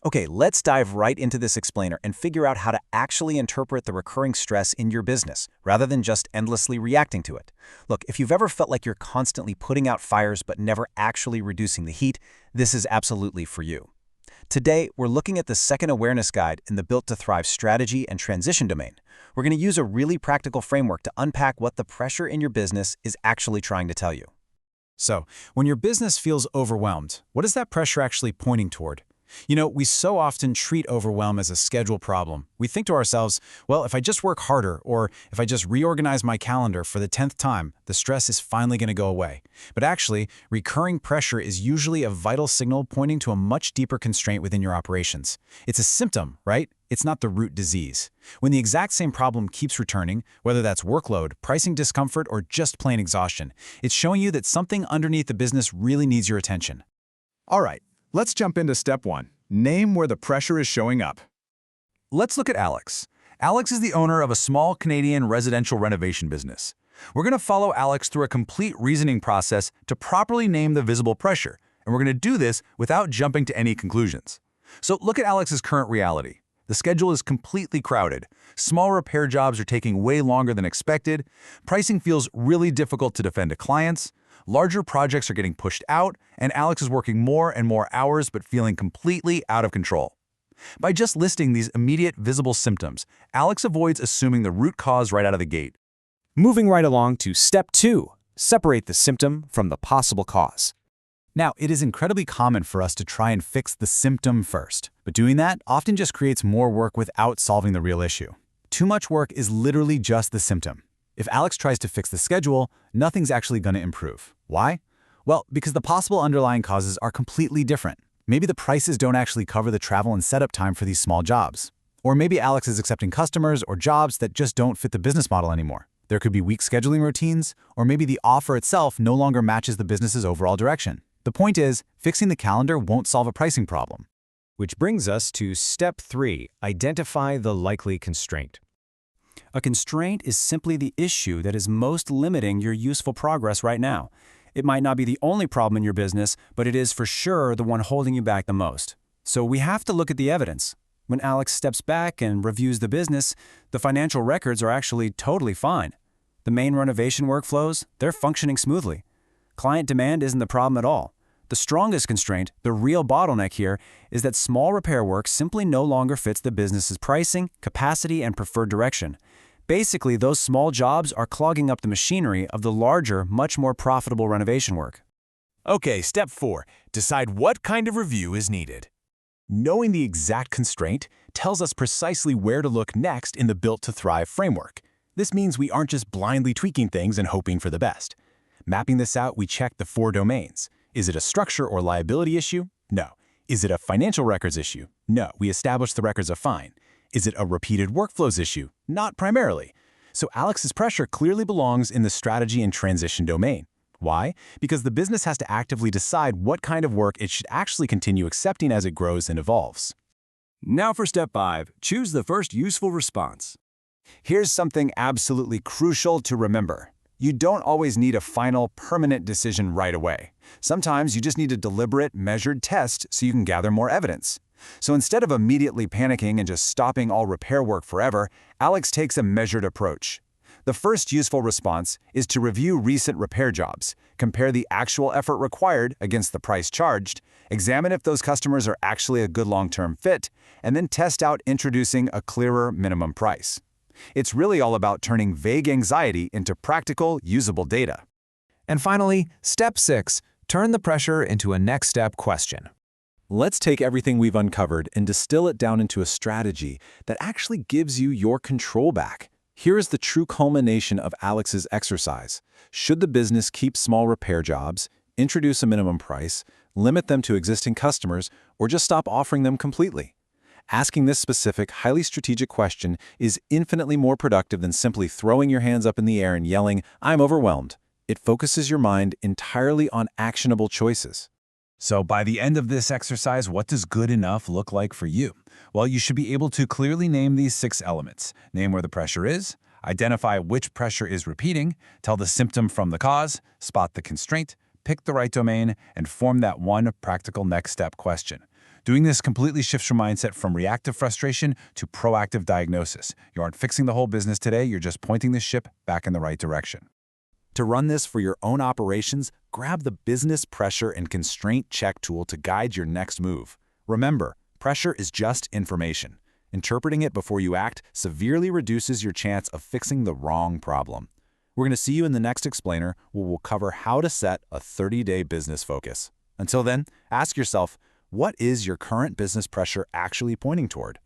Okay, let's dive right into this explainer and figure out how to actually interpret the recurring stress in your business, rather than just endlessly reacting to it. Look, if you've ever felt like you're constantly putting out fires but never actually reducing the heat, this is absolutely for you. Today, we're looking at the second awareness guide in the Built to Thrive strategy and transition domain. We're going to use a really practical framework to unpack what the pressure in your business is actually trying to tell you. So, when your business feels overwhelmed, what is that pressure actually pointing toward? We so often treat overwhelm as a schedule problem. We think to ourselves, well, if I just work harder, or if I just reorganize my calendar for the 10th time, the stress is finally going to go away. But actually, recurring pressure is usually a vital signal pointing to a much deeper constraint within your operations. It's a symptom, right? It's not the root disease. When the exact same problem keeps returning, whether that's workload, pricing discomfort, or just plain exhaustion, it's showing you that something underneath the business really needs your attention. All right, let's jump into step 1. Name where the pressure is showing up. Let's look at Alex. Alex is the owner of a small Canadian residential renovation business. We're going to follow Alex through a complete reasoning process to properly name the visible pressure, and we're going to do this without jumping to any conclusions. So look at Alex's current reality. The schedule is completely crowded. Small repair jobs are taking way longer than expected. Pricing feels really difficult to defend to clients. Larger projects are getting pushed out, and Alex is working more and more hours but feeling completely out of control. By just listing these immediate visible symptoms, Alex avoids assuming the root cause right out of the gate. Moving right along to step 2, separate the symptom from the possible cause. Now, it is incredibly common for us to try and fix the symptom first, but doing that often just creates more work without solving the real issue. Too much work is literally just the symptom. If Alex tries to fix the schedule, nothing's actually going to improve. Why? Well, because the possible underlying causes are completely different. Maybe the prices don't actually cover the travel and setup time for these small jobs. Or maybe Alex is accepting customers or jobs that just don't fit the business model anymore. There could be weak scheduling routines, or maybe the offer itself no longer matches the business's overall direction. The point is, fixing the calendar won't solve a pricing problem. Which brings us to step 3, identify the likely constraint. A constraint is simply the issue that is most limiting your useful progress right now. It might not be the only problem in your business, but it is for sure the one holding you back the most. So we have to look at the evidence. When Alex steps back and reviews the business, the financial records are actually totally fine. The main renovation workflows, they're functioning smoothly. Client demand isn't the problem at all. The strongest constraint, the real bottleneck here, is that small repair work simply no longer fits the business's pricing, capacity, and preferred direction. Basically, those small jobs are clogging up the machinery of the larger, much more profitable renovation work. Okay, step 4. Decide what kind of review is needed. Knowing the exact constraint tells us precisely where to look next in the Built to Thrive framework. This means we aren't just blindly tweaking things and hoping for the best. Mapping this out, we check the 4 domains. Is it a structure or liability issue? No. Is it a financial records issue? No, we establish the records are fine. Is it a repeated workflows issue? Not primarily. So Alex's pressure clearly belongs in the strategy and transition domain. Why? Because the business has to actively decide what kind of work it should actually continue accepting as it grows and evolves. Now for step 5, choose the first useful response. Here's something absolutely crucial to remember. You don't always need a final, permanent decision right away. Sometimes you just need a deliberate, measured test so you can gather more evidence. So instead of immediately panicking and just stopping all repair work forever, Alex takes a measured approach. The first useful response is to review recent repair jobs, compare the actual effort required against the price charged, examine if those customers are actually a good long-term fit, and then test out introducing a clearer minimum price. It's really all about turning vague anxiety into practical, usable data. And finally, step 6, turn the pressure into a next step question. Let's take everything we've uncovered and distill it down into a strategy that actually gives you your control back. Here is the true culmination of Alex's exercise. Should the business keep small repair jobs, introduce a minimum price, limit them to existing customers, or just stop offering them completely? Asking this specific, highly strategic question is infinitely more productive than simply throwing your hands up in the air and yelling, "I'm overwhelmed." It focuses your mind entirely on actionable choices. So by the end of this exercise, what does good enough look like for you? Well, you should be able to clearly name these 6 elements. Name where the pressure is, identify which pressure is repeating, tell the symptom from the cause, spot the constraint, pick the right domain, and form that one practical next step question. Doing this completely shifts your mindset from reactive frustration to proactive diagnosis. You aren't fixing the whole business today, you're just pointing the ship back in the right direction. To run this for your own operations, grab the Business Pressure and Constraint Check tool to guide your next move. Remember, pressure is just information. Interpreting it before you act severely reduces your chance of fixing the wrong problem. We're going to see you in the next explainer, where we'll cover how to set a 30-day business focus. Until then, ask yourself, what is your current business pressure actually pointing toward?